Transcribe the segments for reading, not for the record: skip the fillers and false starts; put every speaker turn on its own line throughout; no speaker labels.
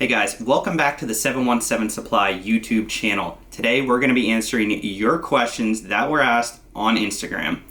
Hey guys, welcome back to the 717 Supply YouTube channel. Today we're going to be answering your questions that were asked on Instagram.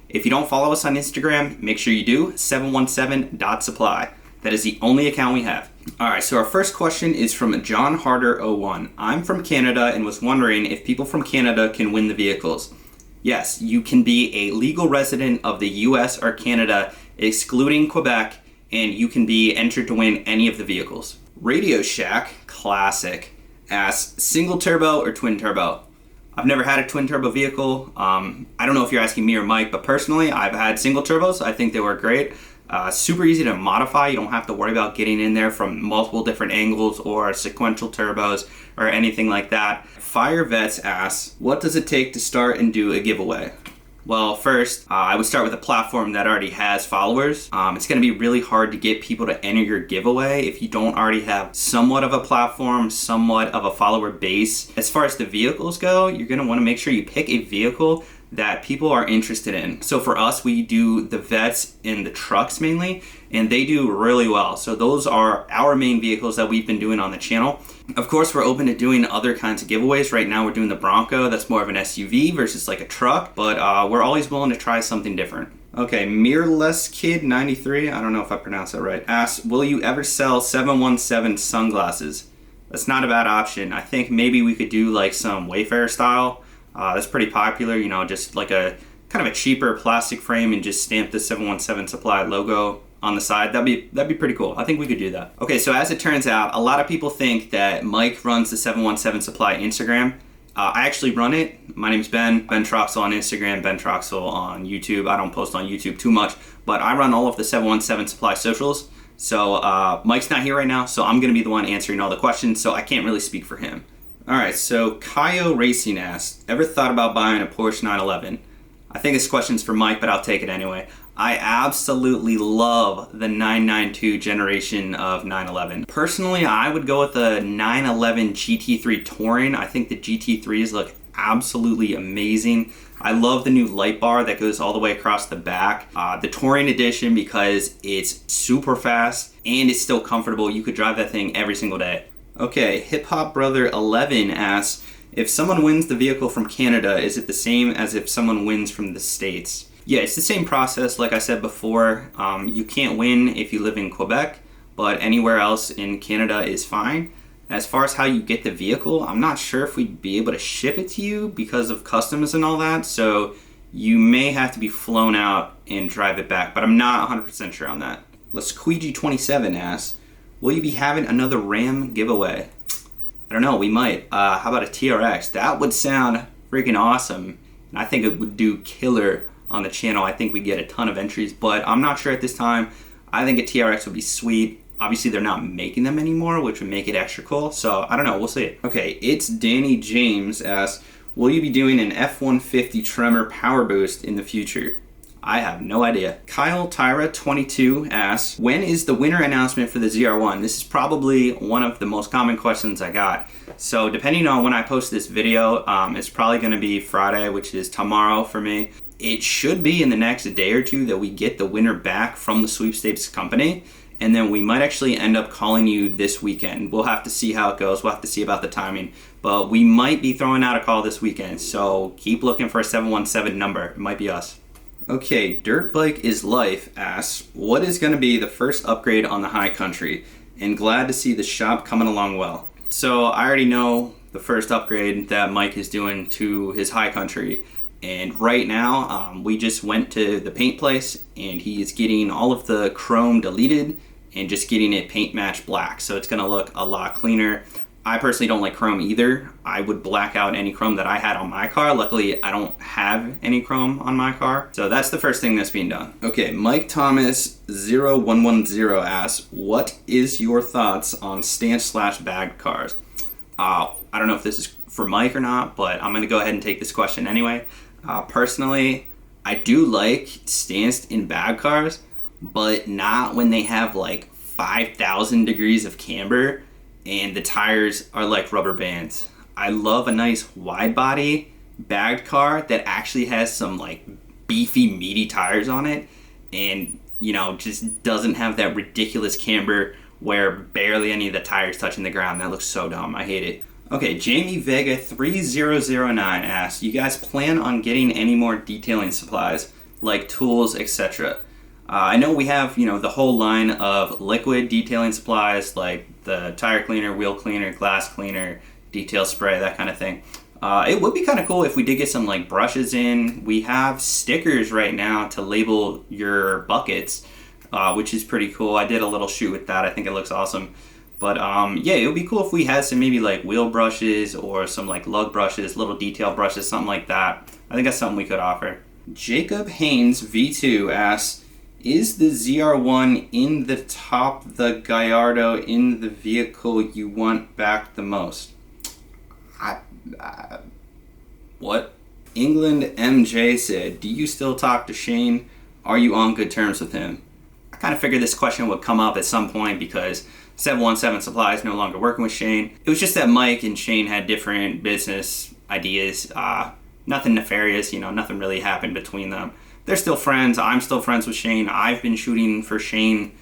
If you don't follow us on Instagram, make sure you do, 717.supply. That is the only account we have. Alright, so our first question is from John Harder 01. I'm from Canada and was wondering if people from Canada can win the vehicles. Yes, you can be a legal resident of the US or Canada, excluding Quebec, and you can be entered to win any of the vehicles. Radio Shack, classic, asks single turbo or twin turbo. I've never had a twin turbo vehicle. I don't know if you're asking me or Mike, but personally, I've had single turbos. I think they were great. Super easy to modify. You don't have to worry about getting in there from multiple different angles or sequential turbos or anything like that. Fire Vets asks, what does it take to start and do a giveaway? Well, first, I would start with a platform that already has followers. It's going to be really hard to get people to enter your giveaway if you don't already have somewhat of a platform, somewhat of a follower base. As far as the vehicles go, you're going to want to make sure you pick a vehicle that people are interested in. So for us, we do the Vets and the trucks mainly, and they do really well. So those are our main vehicles that we've been doing on the channel. Of course, we're open to doing other kinds of giveaways. Right now, we're doing the Bronco. That's more of an SUV versus like a truck, but we're always willing to try something different. Okay, Mirless Kid 93, I don't know if I pronounced that right, asks, will you ever sell 717 sunglasses? That's not a bad option. I think maybe we could do like some Wayfarer style. That's pretty popular, you know, just like a kind of a cheaper plastic frame and just stamp the 717 Supply logo on the side. That'd be pretty cool. I think we could do that. Okay, so as it turns out, a lot of people think that Mike runs the 717 Supply Instagram. I actually run it. My name's Ben Troxel on Instagram, Ben Troxel on YouTube. I don't post on YouTube too much, but I run all of the 717 Supply socials. So Mike's not here right now, so I'm gonna be the one answering all the questions, so I can't really speak for him. Alright, so Kaio Racing asks, ever thought about buying a Porsche 911? I think this question's for Mike, but I'll take it anyway. I absolutely love the 992 generation of 911. Personally, I would go with the 911 GT3 Touring. I think the GT3s look absolutely amazing. I love the new light bar that goes all the way across the back. The Touring edition, because it's super fast and it's still comfortable. You could drive that thing every single day. Okay, Hip Hop Brother 11 asks, if someone wins the vehicle from Canada, is it the same as if someone wins from the States? Yeah, it's the same process. Like I said before, you can't win if you live in Quebec, but anywhere else in Canada is fine. As far as how you get the vehicle, I'm not sure if we'd be able to ship it to you because of customs and all that, so you may have to be flown out and drive it back, but I'm not 100% sure on that. Lasqueegee27 asks, will you be having another Ram giveaway? I don't know, we might. How about a TRX? That would sound freaking awesome, and I think it would do killer on the channel. I think we'd get a ton of entries, but I'm not sure at this time. I think a TRX would be sweet. Obviously, they're not making them anymore, which would make it extra cool, so I don't know, we'll see. Okay, It's Danny James asks, will you be doing an F-150 Tremor Power Boost in the future? I have no idea. Kyle Tyra 22 asks, when is the winner announcement for the ZR1? This is probably one of the most common questions I got. So depending on when I post this video, it's probably going to be Friday, which is tomorrow for me. It should be in the next day or two that we get the winner back from the sweepstakes company, and then we might actually end up calling you this weekend. We'll have to see how it goes. We'll have to see about the timing, but we might be throwing out a call this weekend, so keep looking for a 717 number. It might be us. Okay, Dirt Bike is Life asks, what is going to be the first upgrade on the High Country? And glad to see the shop coming along well. So I already know the first upgrade that Mike is doing to his High Country. And right now, we just went to the paint place and he is getting all of the chrome deleted and just getting it paint match black. So it's going to look a lot cleaner. I personally don't like chrome either. I would black out any chrome that I had on my car. Luckily, I don't have any chrome on my car. So that's the first thing that's being done. Okay, Mike Thomas 0110 asks, what is your thoughts on stance/bagged cars? I don't know if this is for Mike or not, but I'm going to go ahead and take this question anyway. Personally, I do like stanced in bag cars, but not when they have like 5,000 degrees of camber and the tires are like rubber bands. I love a nice wide body bagged car that actually has some like beefy meaty tires on it and, you know, just doesn't have that ridiculous camber where barely any of the tires touching the ground. That looks so dumb. I hate it. Okay, Jamie Vega 3009 asks, you guys plan on getting any more detailing supplies like tools, etc.? I know we have, the whole line of liquid detailing supplies like the tire cleaner, wheel cleaner, glass cleaner, detail spray, that kind of thing. It would be kind of cool if we did get some like brushes in. We have stickers right now to label your buckets, which is pretty cool. I did a little shoot with that. I think it looks awesome. But yeah, it would be cool if we had some maybe like wheel brushes or some like lug brushes, little detail brushes, something like that. I think that's something we could offer. Jacob Haynes V2 asks, is the ZR1 in the top, the Gallardo in the vehicle you want back the most? What? England MJ said, do you still talk to Shane? Are you on good terms with him? I kind of figured this question would come up at some point because 717 Supply is no longer working with Shane. It was just that Mike and Shane had different business ideas. Nothing nefarious, nothing really happened between them. They're still friends. I'm still friends with Shane. I've been shooting for Shane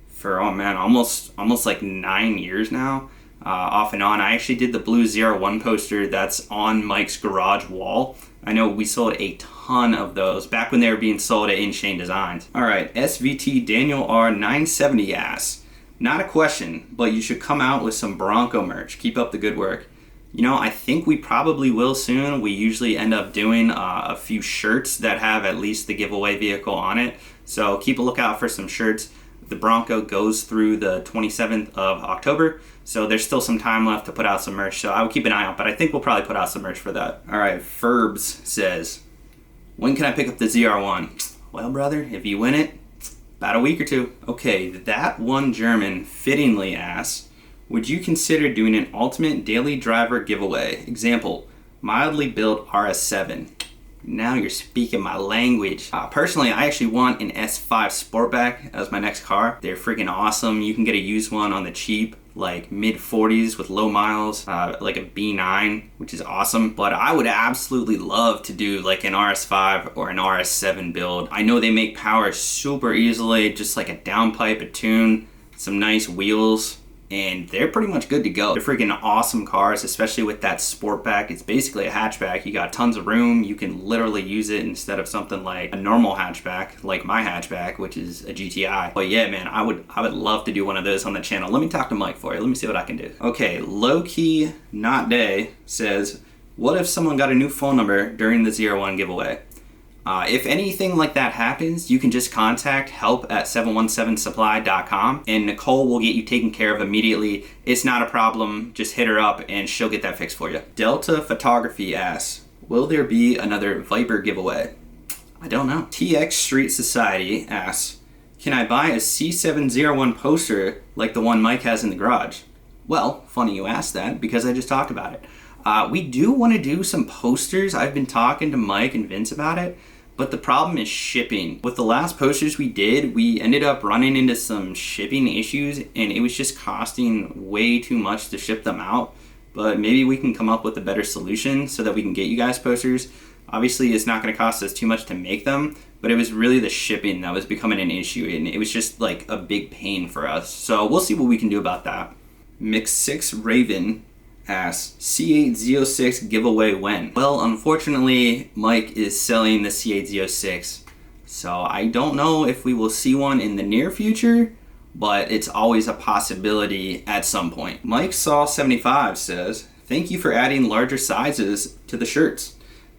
for, almost like 9 years now, off and on. I actually did the blue ZR1 poster that's on Mike's garage wall. I know we sold a ton of those back when they were being sold at In Shane Designs. All right, SVT Daniel R970 asks, not a question, but you should come out with some Bronco merch. Keep up the good work. I think we probably will soon. We usually end up doing a few shirts that have at least the giveaway vehicle on it. So keep a lookout for some shirts. The Bronco goes through the 27th of October. So there's still some time left to put out some merch. So I will keep an eye out, but I think we'll probably put out some merch for that. All right, Ferbs says, when can I pick up the ZR1? Well, brother, if you win it, about a week or two. Okay, that one German fittingly asks, would you consider doing an ultimate daily driver giveaway? Example, mildly built RS7. Now you're speaking my language. Personally, I actually want an S5 Sportback as my next car. They're freaking awesome. You can get a used one on the cheap, like mid 40s with low miles, like a B9, which is awesome. But I would absolutely love to do like an RS5 or an RS7 build. I know they make power super easily, just like a downpipe, a tune, some nice wheels, and they're pretty much good to go. They're freaking awesome cars, especially with that Sportback. It's basically a hatchback. You got tons of room. You can literally use it instead of something like a normal hatchback, like my hatchback, which is a GTI. But yeah, man, I would love to do one of those on the channel. Let me talk to Mike for you. Let me see what I can do. Okay, Low-Key Not Day says, what if someone got a new phone number during the ZR1 giveaway? If anything like that happens, you can just contact help@717supply.com and Nicole will get you taken care of immediately. It's not a problem. Just hit her up and she'll get that fixed for you. Delta Photography asks, will there be another Viper giveaway? I don't know. TX Street Society asks, can I buy a C701 poster like the one Mike has in the garage? Well, funny you asked that because I just talked about it. We do want to do some posters. I've been talking to Mike and Vince about it. But the problem is shipping. With the last posters we did, we ended up running into some shipping issues and it was just costing way too much to ship them out. But maybe we can come up with a better solution so that we can get you guys posters. Obviously, it's not going to cost us too much to make them, but it was really the shipping that was becoming an issue and it was just like a big pain for us. So we'll see what we can do about that. Mix6 Raven asks, C8 Z06 giveaway when? Well, unfortunately, Mike is selling the C8 Z06, so I don't know if we will see one in the near future, but it's always a possibility at some point. Mike Saw 75 says, thank you for adding larger sizes to the shirts.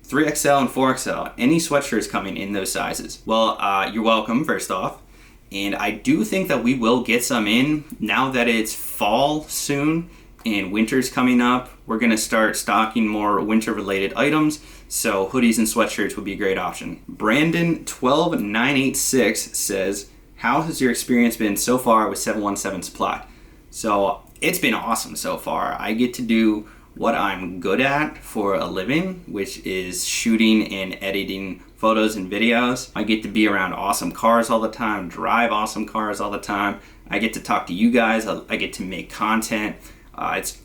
3XL and 4XL, any sweatshirts coming in those sizes? Well, you're welcome, first off. And I do think that we will get some in now that it's fall soon and winter's coming up. We're going to start stocking more winter related items, so hoodies and sweatshirts would be a great option. Brandon 12986 says, how has your experience been so far with 717 Supply? So it's been awesome so far. I get to do what I'm good at for a living, which is shooting and editing photos and videos. I get to be around awesome cars all the time, drive awesome cars all the time. I get to talk to you guys. I get to make content.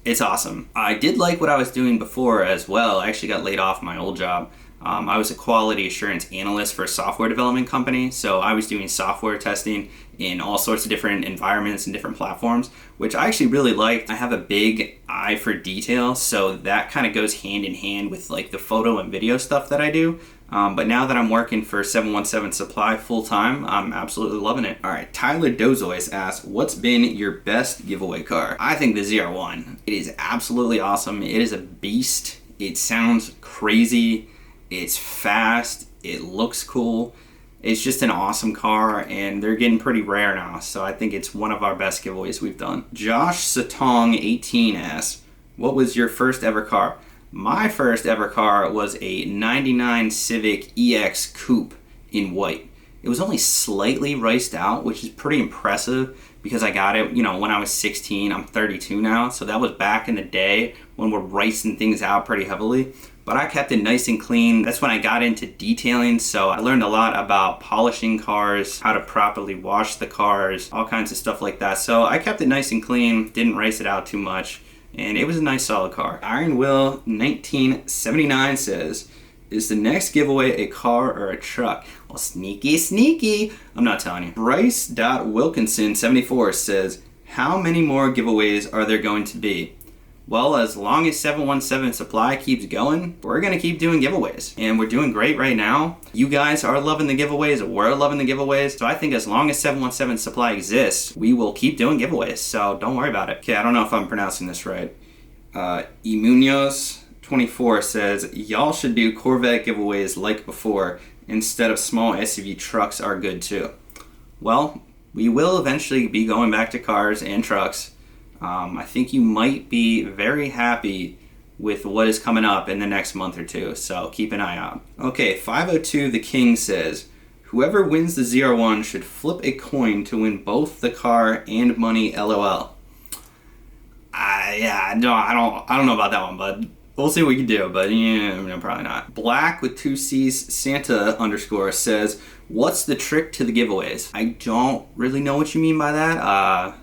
It's awesome. I did like what I was doing before as well. I actually got laid off my old job. I was a quality assurance analyst for a software development company, so I was doing software testing in all sorts of different environments and different platforms, which I actually really liked. I have a big eye for detail, so that kind of goes hand in hand with like the photo and video stuff that I do. But now that I'm working for 717 Supply full time, I'm absolutely loving it. All right, Tyler Dozois asks, what's been your best giveaway car? I think the ZR1. It is absolutely awesome. It is a beast. It sounds crazy. It's fast. It looks cool. It's just an awesome car, and they're getting pretty rare now, so I think it's one of our best giveaways we've done. Josh Satong 18 asks, what was your first ever car? My first ever car was a 99 Civic EX Coupe in white. It was only slightly riced out, which is pretty impressive because I got it, when I was 16. I'm 32 now, so that was back in the day when we're ricing things out pretty heavily. But I kept it nice and clean. That's when I got into detailing, so I learned a lot about polishing cars, how to properly wash the cars, all kinds of stuff like that. So I kept it nice and clean, didn't race it out too much, and it was a nice solid car. Iron Will 1979 says, is the next giveaway a car or a truck? Well, sneaky. I'm not telling you. Bryce.Wilkinson74 says, how many more giveaways are there going to be? Well, as long as 717 Supply keeps going, we're going to keep doing giveaways. And we're doing great right now. You guys are loving the giveaways. We're loving the giveaways. So I think as long as 717 Supply exists, we will keep doing giveaways. So don't worry about it. Okay, I don't know if I'm pronouncing this right. Emunoz24 says, y'all should do Corvette giveaways like before. Instead of small SUV trucks are good too. Well, we will eventually be going back to cars and trucks. I think you might be very happy with what is coming up in the next month or two, so keep an eye out. Okay, 502 The King says, whoever wins the ZR1 should flip a coin to win both the car and money, LOL. I don't know about that one, but we'll see what we can do, but no, probably not. Black with 2 C's Santa _ says, what's the trick to the giveaways? I don't really know what you mean by that.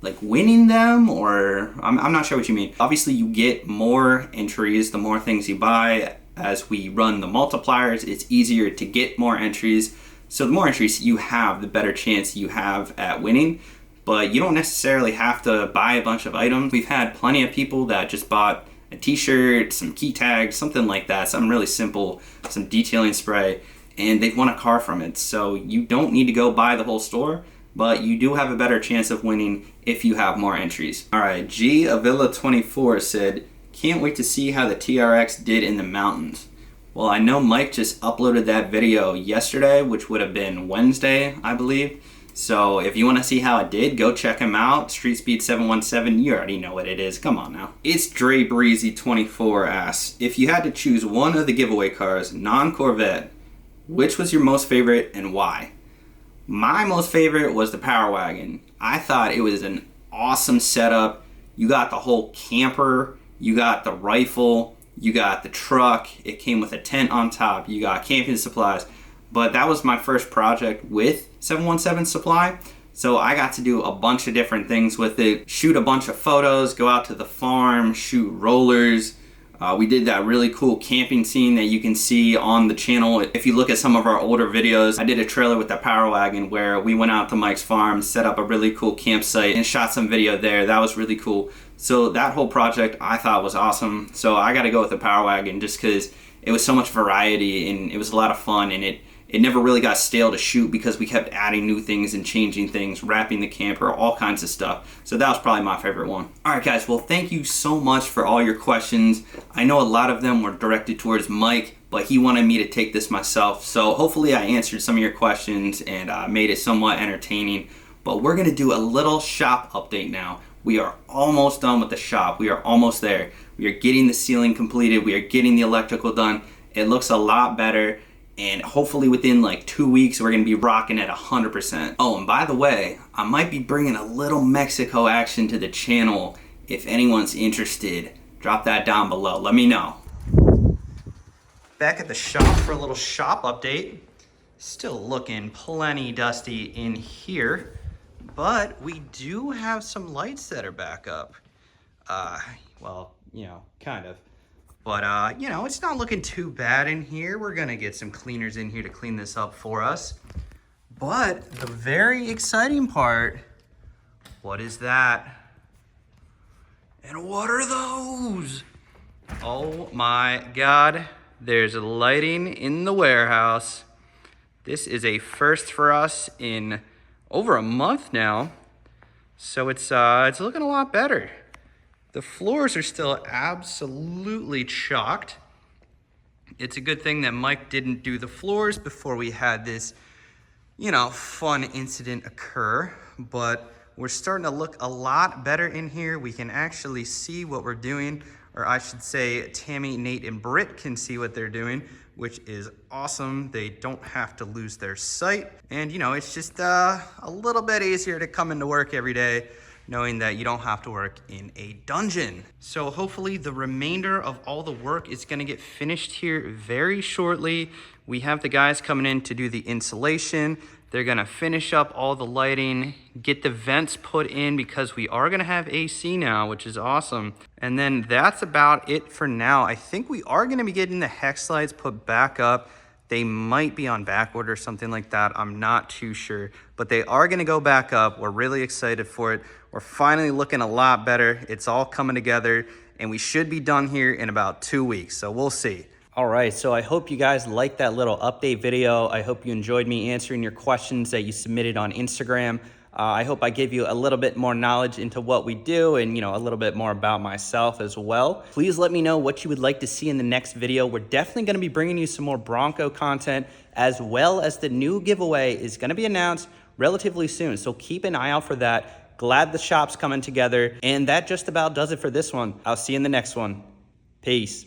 Like winning them, or I'm not sure what you mean. Obviously you get more entries the more things you buy. As we run the multipliers, it's easier to get more entries. So the more entries you have, the better chance you have at winning. But you don't necessarily have to buy a bunch of items. We've had plenty of people that just bought a t-shirt, some key tags, something like that, something really simple, some detailing spray, and they've won a car from it. So you don't need to go buy the whole store, but you do have a better chance of winning if you have more entries. All right, G Avila 24 said, can't wait to see how the TRX did in the mountains. Well, I know Mike just uploaded that video yesterday, which would have been Wednesday, I believe. So if you want to see how it did, go check him out. Street Speed 717, you already know what it is. Come on now. It's Dre Breezy 24 asks, if you had to choose one of the giveaway cars, non-Corvette, which was your most favorite and why? My most favorite was the Power Wagon. I thought it was an awesome setup. You got the whole camper, you got the rifle, you got the truck. It came with a tent on top. You got camping supplies. But that was my first project with 717 Supply. So I got to do a bunch of different things with it. Shoot a bunch of photos, go out to the farm, shoot rollers. We did that really cool camping scene that you can see on the channel. If you look at some of our older videos, I did a trailer with the Power Wagon where we went out to Mike's farm, set up a really cool campsite, and shot some video there. That was really cool. So that whole project I thought was awesome. So I got to go with the Power Wagon just because it was so much variety and it was a lot of fun, and it never really got stale to shoot because we kept adding new things and changing things, wrapping the camper, all kinds of stuff. So that was probably my favorite one. All right, guys, well, thank you so much for all your questions. I know a lot of them were directed towards Mike, but he wanted me to take this myself. So hopefully I answered some of your questions and made it somewhat entertaining. But we're gonna do a little shop update now. We are almost done with the shop. We are almost there. We are getting the ceiling completed. We are getting the electrical done. It looks a lot better. And hopefully within like 2 weeks, we're gonna be rocking at 100%. Oh, and by the way, I might be bringing a little Mexico action to the channel. If anyone's interested, drop that down below. Let me know. Back at the shop for a little shop update. Still looking plenty dusty in here, but we do have some lights that are back up. Well, kind of. But, you know, it's not looking too bad in here. We're gonna get some cleaners in here to clean this up for us. But the very exciting part, what is that? And what are those? Oh my God, there's lighting in the warehouse. This is a first for us in over a month now. So it's looking a lot better. The floors are still absolutely chalked. It's a good thing that Mike didn't do the floors before we had this, you know, fun incident occur, but we're starting to look a lot better in here. We can actually see what we're doing, or I should say Tammy, Nate, and Britt can see what they're doing, which is awesome. They don't have to lose their sight. And you know, it's just a little bit easier to come into work every day knowing that you don't have to work in a dungeon. So hopefully the remainder of all the work is gonna get finished here very shortly. We have the guys coming in to do the insulation. They're gonna finish up all the lighting, get the vents put in because we are gonna have AC now, which is awesome. And then that's about it for now. I think we are gonna be getting the hex lights put back up. They might be on back order or something like that. I'm not too sure, but they are gonna go back up. We're really excited for it. We're finally looking a lot better. It's all coming together and we should be done here in about 2 weeks. So we'll see. All right, so I hope you guys liked that little update video. I hope you enjoyed me answering your questions that you submitted on Instagram. I hope I gave you a little bit more knowledge into what we do and, you know, a little bit more about myself as well. Please let me know what you would like to see in the next video. We're definitely gonna be bringing you some more Bronco content, as well as the new giveaway is gonna be announced relatively soon. So keep an eye out for that. Glad the shop's coming together. And that just about does it for this one. I'll see you in the next one. Peace.